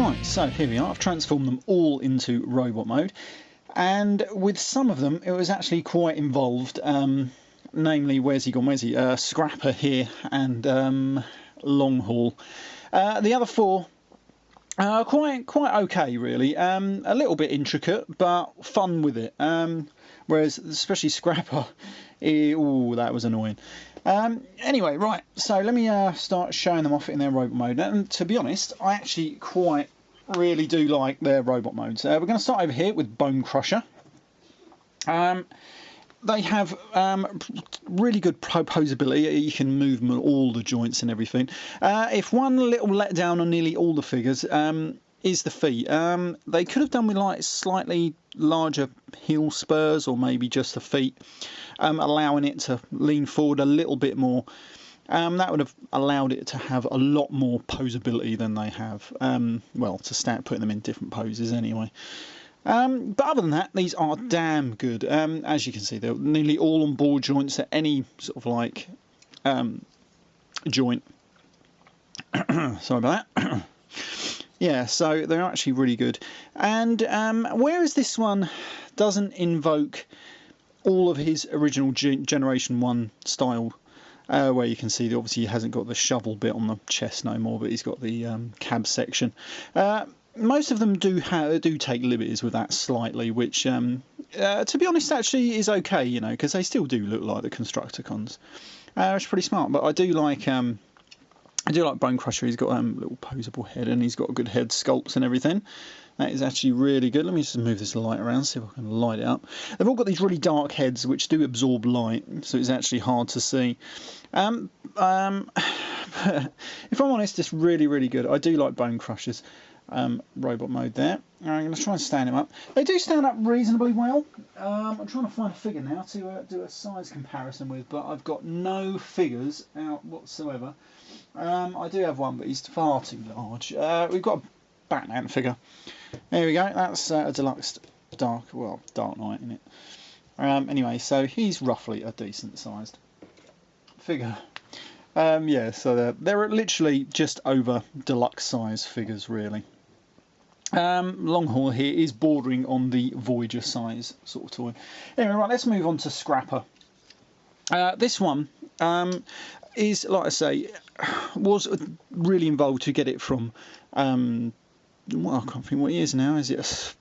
Right, so here we are. I've transformed them all into robot mode, and with some of them it was actually quite involved. Namely, where's he gone? Where's he? Scrapper here and Long Haul. The other four quite okay, really. A little bit intricate, but fun with it. Whereas especially Scrapper, oh, that was annoying. Anyway, right, so let me start showing them off in their robot mode. And to be honest, I actually quite really do like their robot modes. We're going to start over here with Bone Crusher. They have really good posability. You can move them all the joints and everything. If one little letdown on nearly all the figures is the feet. They could have done with like slightly larger heel spurs, or maybe just the feet, allowing it to lean forward a little bit more. That would have allowed it to have a lot more posability than they have. Well, to start putting them in different poses anyway. But other than that, these are damn good. As you can see, they're nearly all on ball joints at any sort of like joint. Sorry about that. Yeah, so they're actually really good. And whereas this one doesn't invoke all of his original Generation 1 style, where you can see that obviously he hasn't got the shovel bit on the chest no more, but he's got the cab section. Most of them do take liberties with that slightly, which, to be honest, actually is okay, you know, because they still do look like the Constructicons. It's pretty smart, but I do like Bone Crusher. He's got a little posable head, and he's got good head sculpts and everything. That is actually really good. Let me just move this light around, see if I can light it up. They've all got these really dark heads which do absorb light, so it's actually hard to see. If I'm honest, it's really good. I do like Bone Crusher's robot mode there. I'm going to try and stand him up. They do stand up reasonably well. I'm trying to find a figure now to do a size comparison with, but I've got no figures out whatsoever. I do have one, but he's far too large. We've got a Batman figure. There we go. That's a deluxe Dark Knight in it. Anyway, so he's roughly a decent sized figure. Yeah, so they're literally just over deluxe size figures, really. Long Haul here is bordering on the Voyager size sort of toy. Anyway, right, let's move on to Scrapper. This one is, like I say, was really involved to get it from. Well, I can't think what it is now. Is it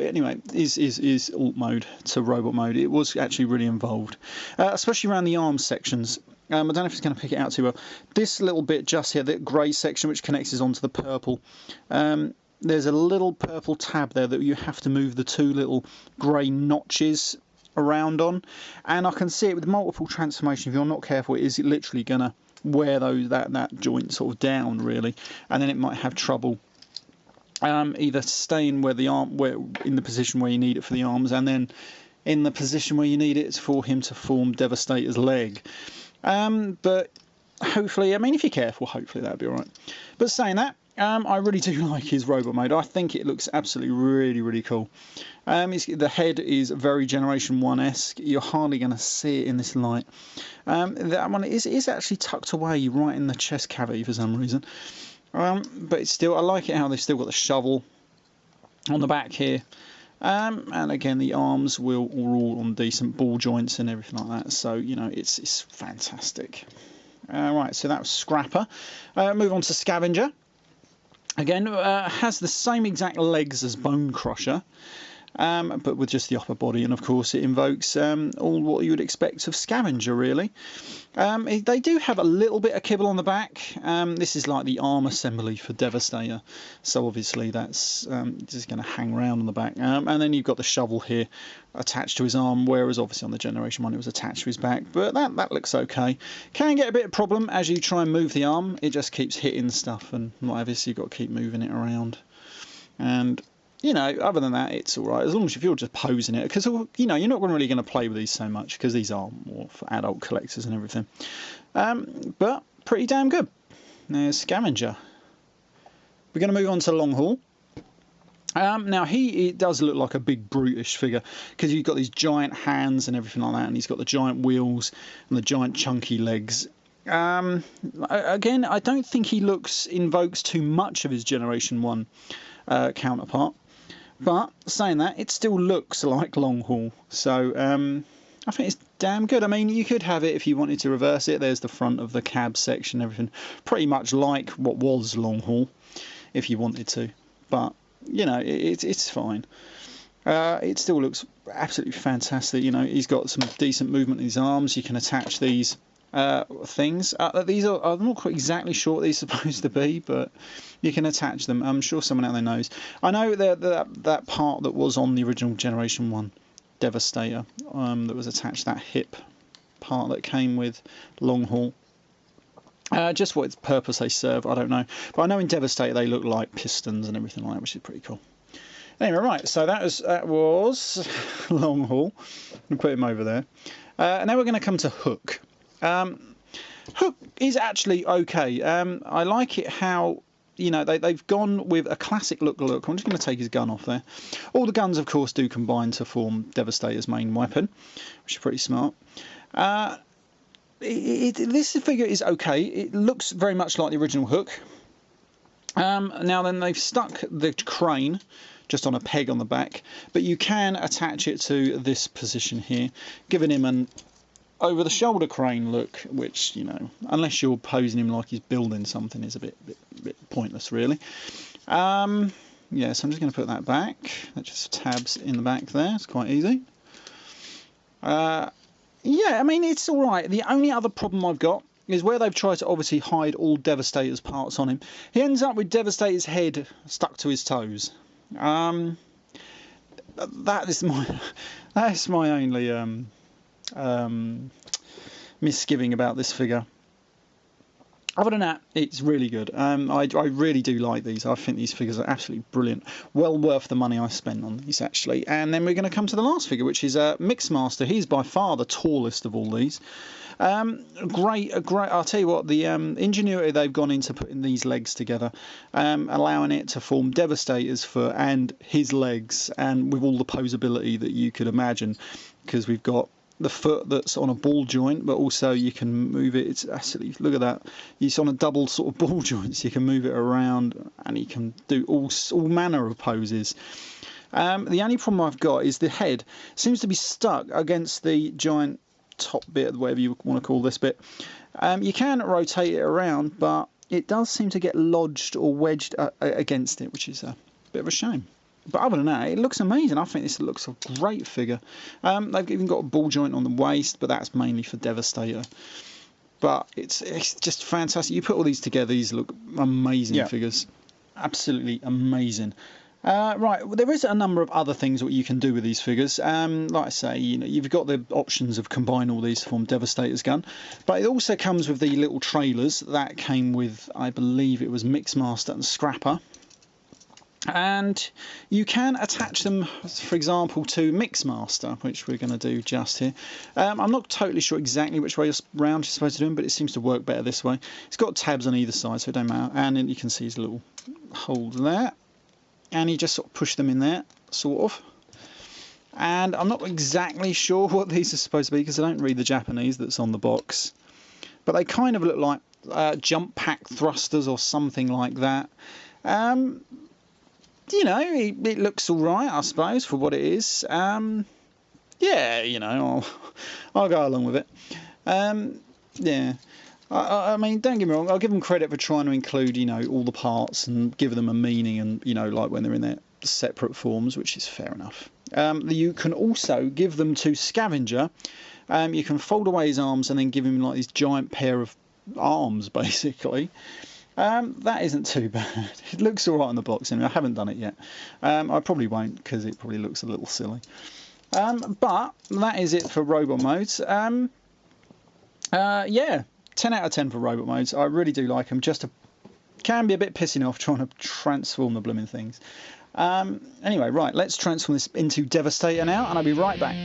anyway? Is alt mode to robot mode? It was actually really involved, especially around the arms sections. I don't know if it's going to pick it out too well. This little bit just here, the grey section which connects onto the purple. There's a little purple tab there that you have to move the two little grey notches around on, and I can see it with multiple transformation. If you're not careful, it is literally going to wear that joint sort of down really, and then it might have trouble either staying where in the position where you need it for the arms, and then in the position where you need it for him to form Devastator's leg. But hopefully, I mean, if you're careful, hopefully that'll be alright. But saying that, I really do like his robot mode. I think it looks absolutely really cool. The head is very Generation 1-esque. You're hardly going to see it in this light. That one is actually tucked away right in the chest cavity for some reason. But it's still, I like it how they've still got the shovel on the back here. And again, the arms are all on decent ball joints and everything like that. So, you know, it's fantastic. Right, so that was Scrapper. Move on to Scavenger. Again, has the same exact legs as Bone Crusher, but with just the upper body, and of course it invokes all what you would expect of Scavenger, really. They do have a little bit of kibble on the back. This is like the arm assembly for Devastator, so obviously that's just going to hang around on the back. And then you've got the shovel here attached to his arm, whereas obviously on the Generation 1 it was attached to his back, but that looks okay. Can get a bit of problem as you try and move the arm. It just keeps hitting stuff and whatever, so you've got to keep moving it around. And you know, other than that, it's all right, as long as if you're just posing it, because, you know, you're not really going to play with these so much, because these are more for adult collectors and everything. But pretty damn good. There's Scavenger. We're going to move on to Long Haul. Now, he does look like a big brutish figure, because you've got these giant hands and everything like that, and he's got the giant wheels and the giant chunky legs. Again, I don't think he invokes too much of his Generation 1 counterpart. But saying that, it still looks like long haul. So I think it's damn good. I mean, you could have it if you wanted to reverse it. There's the front of the cab section, everything. Pretty much like what was long haul, if you wanted to. But, you know, it's fine. It still looks absolutely fantastic. You know, he's got some decent movement in his arms. You can attach these things. These are, I'm not quite exactly sure what these are supposed to be, but you can attach them. I'm sure someone out there knows. I know that part that was on the original Generation 1 Devastator that was attached, that hip part that came with long haul. Just what purpose they serve, I don't know. But I know in Devastator they look like pistons and everything like that, which is pretty cool. Anyway, right, so that was long haul. I'll put him over there. Now we're going to come to Hook. Hook is actually okay. I like it how, you know, they've gone with a classic look. I'm just going to take his gun off there. All the guns, of course, do combine to form Devastator's main weapon, which is pretty smart. This figure is okay. It looks very much like the original Hook. Now then, they've stuck the crane just on a peg on the back, but you can attach it to this position here, giving him an over-the-shoulder crane look, which, you know, unless you're posing him like he's building something, is a bit pointless, really. Yeah, so I'm just going to put that back. That just tabs in the back there. It's quite easy. Yeah, I mean, it's all right. The only other problem I've got is where they've tried to obviously hide all Devastator's parts on him. He ends up with Devastator's head stuck to his toes. That's my only misgiving about this figure. Other than that, it's really good. I really do like these. I think these figures are absolutely brilliant. Well worth the money I spent on these, actually. And then we're going to come to the last figure, which is Mixmaster. He's by far the tallest of all these. Great. I'll tell you what, the ingenuity they've gone into putting these legs together, allowing it to form Devastator's foot and his legs, and with all the posability that you could imagine, because we've got the foot that's on a ball joint, but also you can move it. It's absolutely, look at that. It's on a double sort of ball joint, so you can move it around, and you can do all manner of poses. The only problem I've got is the head seems to be stuck against the giant top bit, whatever you want to call this bit. You can rotate it around, but it does seem to get lodged or wedged against it, which is a bit of a shame. But other than that, it looks amazing. I think this looks a great figure. They've even got a ball joint on the waist, but that's mainly for Devastator. But it's just fantastic. You put all these together, these look amazing figures. Absolutely amazing. Right, well, there is a number of other things that you can do with these figures. Like I say, you know, you've got the options of combine all these to form Devastator's gun, but it also comes with the little trailers that came with, I believe it was Mixmaster and Scrapper. And you can attach them, for example, to Mixmaster, which we're going to do just here. I'm not totally sure exactly which way round you're supposed to do them, but it seems to work better this way. It's got tabs on either side, so it don't matter. And then you can see his little holes there. And you just sort of push them in there, sort of. And I'm not exactly sure what these are supposed to be, because I don't read the Japanese that's on the box. But they kind of look like jump pack thrusters or something like that. You know, it looks all right, I suppose, for what it is. Yeah, you know, I'll go along with it. Yeah. I mean, don't get me wrong, I'll give them credit for trying to include, you know, all the parts and give them a meaning, and, you know, like when they're in their separate forms, which is fair enough. You can also give them to Scavenger. You can fold away his arms and then give him like this giant pair of arms, basically. That isn't too bad. It looks all right in the box. Anyway, I haven't done it yet. I probably won't, because it probably looks a little silly. But that is it for robot modes. Yeah, 10 out of 10 for robot modes. I really do like them. Can be a bit pissing off trying to transform the blooming things. Anyway, right, let's transform this into Devastator now, and I'll be right back.